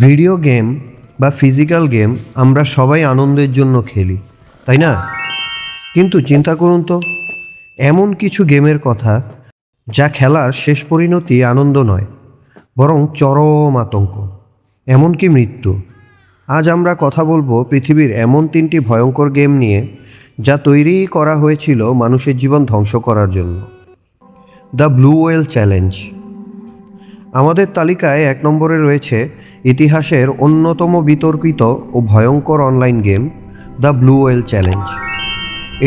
Video game বা physical game আমরা সবাই আনন্দের জন্য খেলি, তাই না? কিন্তু চিন্তা করুন তো, এমন কিছু গেমের কথা যা খেলার শেষ পরিণতি আনন্দ নয়, বরং চরম আতঙ্ক, এমনকি মৃত্যু। আজ আমরা কথা বলবো পৃথিবীর এমন 3টি ভয়ঙ্কর গেম নিয়ে, যা তৈরি করা হয়েছিল মানুষের জীবন ধ্বংস করার জন্য। The blue whale challenge. আমাদের তালিকায় 1 নম্বরে রয়েছে ইতিহাসের অন্যতম বিতর্কিত ও ভয়ঙ্কর online game the blue whale challenge.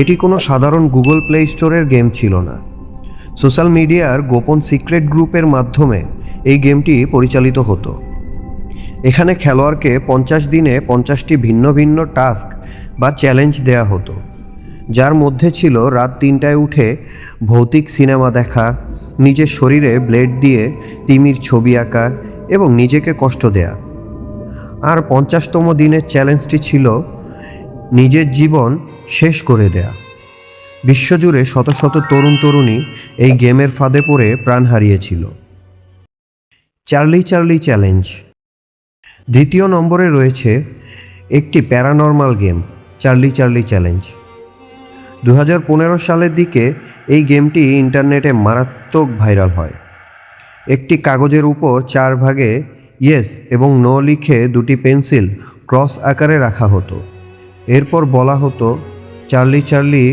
এটি কোনো সাধারণ গুগল প্লে স্টোরের গেম ছিল না। সোশ্যাল মিডিয়ার গোপন সিক্রেট গ্রুপের মাধ্যমে এই গেমটি পরিচালিত হতো। এখানে খেলোয়াড়কে 50 দিনে 50টি ভিন্ন ভিন্ন টাস্ক বা চ্যালেঞ্জ দেয়া হতো, যার মধ্যে ছিল রাত 3টায় উঠে ভৌতিক সিনেমা দেখা, নিজের শরীরে ব্লেড দিয়ে তিমির ছবি আঁকা এবং নিজেকে কষ্ট দেয়া। আর 50তম দিনের চ্যালেঞ্জটি ছিল নিজের জীবন শেষ করে দেয়া। বিশ্বজুড়ে শত শত তরুণ তরুণী এই গেমের ফাঁদে পড়ে প্রাণ হারিয়েছিল। Charlie Charlie challenge. 2য় নম্বরে রয়েছে একটি paranormal game, Charlie Charlie challenge. 2015 সালের দিকে এই গেমটি ইন্টারনেটে মারাত্মক ভাইরাল হয়। একটি কাগজের উপর 4 ভাগে ইয়েস এবং নো লিখে 2টি পেন্সিল ক্রস আকারে রাখা হতো। এরপর বলা হতো, Charlie Charlie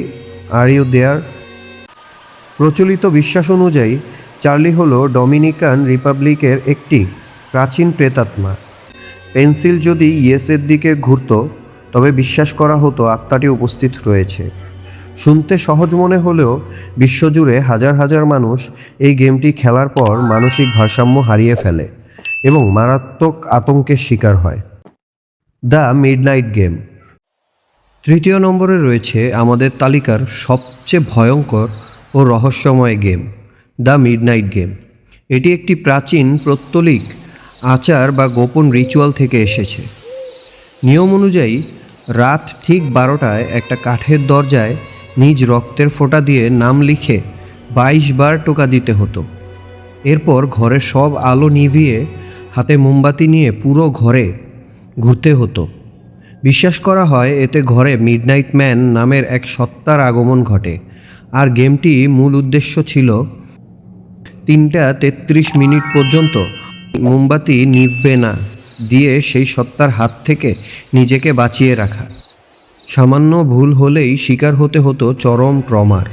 are you there? প্রচলিত বিশ্বাস অনুযায়ী চার্লি হলো ডমিনিকান রিপাবলিকের একটি প্রাচীন প্রেতাত্মা। পেন্সিল যদি ইয়েসের দিকে ঘুরত, তবে বিশ্বাস করা হতো আত্মাটি উপস্থিত রয়েছে। শুনতে সহজ মনে হলেও বিশ্বজুড়ে হাজার হাজার মানুষ এই গেমটি খেলার পর মানসিক ভারসাম্য হারিয়ে ফেলে এবং মারাত্মক আতঙ্কের শিকার হয়। The midnight game. 3য় নম্বরে রয়েছে আমাদের তালিকার সবচেয়ে ভয়ঙ্কর ও রহস্যময় গেম, দ্য মিডনাইট গেম। এটি একটি প্রাচীন পৌত্তলিক আচার বা গোপন রিচুয়াল থেকে এসেছে। নিয়ম অনুযায়ী রাত ঠিক 12টায় একটা কাঠের দরজায় নিজ রক্তের ফোঁটা দিয়ে নাম লিখে 22 বার টোকা দিতে হতো। এরপর ঘরের সব আলো নিভিয়ে হাতে মোমবাতি নিয়ে পুরো ঘরে ঘুরতে হতো। বিশ্বাস করা হয় এতে ঘরে মিডনাইট ম্যান নামের এক সত্তার আগমন ঘটে। আর গেমটি মূল উদ্দেশ্য ছিল 3:33 মিনিট পর্যন্ত মোমবাতি নিভবে না দিয়ে সেই সত্তার হাত থেকে নিজেকে বাঁচিয়ে রাখা। সামান্য ভুল হলেই শিকার হতে হতো চরম ট্রমার।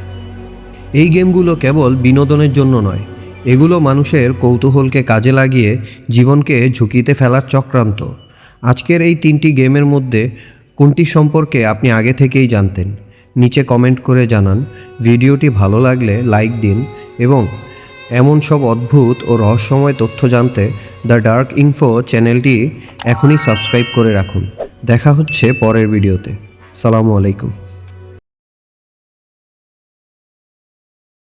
এই গেমগুলো কেবল বিনোদনের জন্য নয়, এগুলো মানুষের কৌতূহলকে কাজে লাগিয়ে জীবনকে ঝুঁকিতে ফেলার চক্রান্ত। আজকের এই 3টি গেমের মধ্যে কোনটি সম্পর্কে আপনি আগে থেকেই জানতেন? নিচে কমেন্ট করে জানান। ভিডিওটি ভালো লাগলে লাইক দিন এবং এমন সব অদ্ভুত ও রহস্যময় তথ্য জানতে দ্য ডার্ক ইনফো চ্যানেলটি এখনই সাবস্ক্রাইব করে রাখুন। দেখা হচ্ছে পরের ভিডিওতে। আসসালামু আলাইকুম।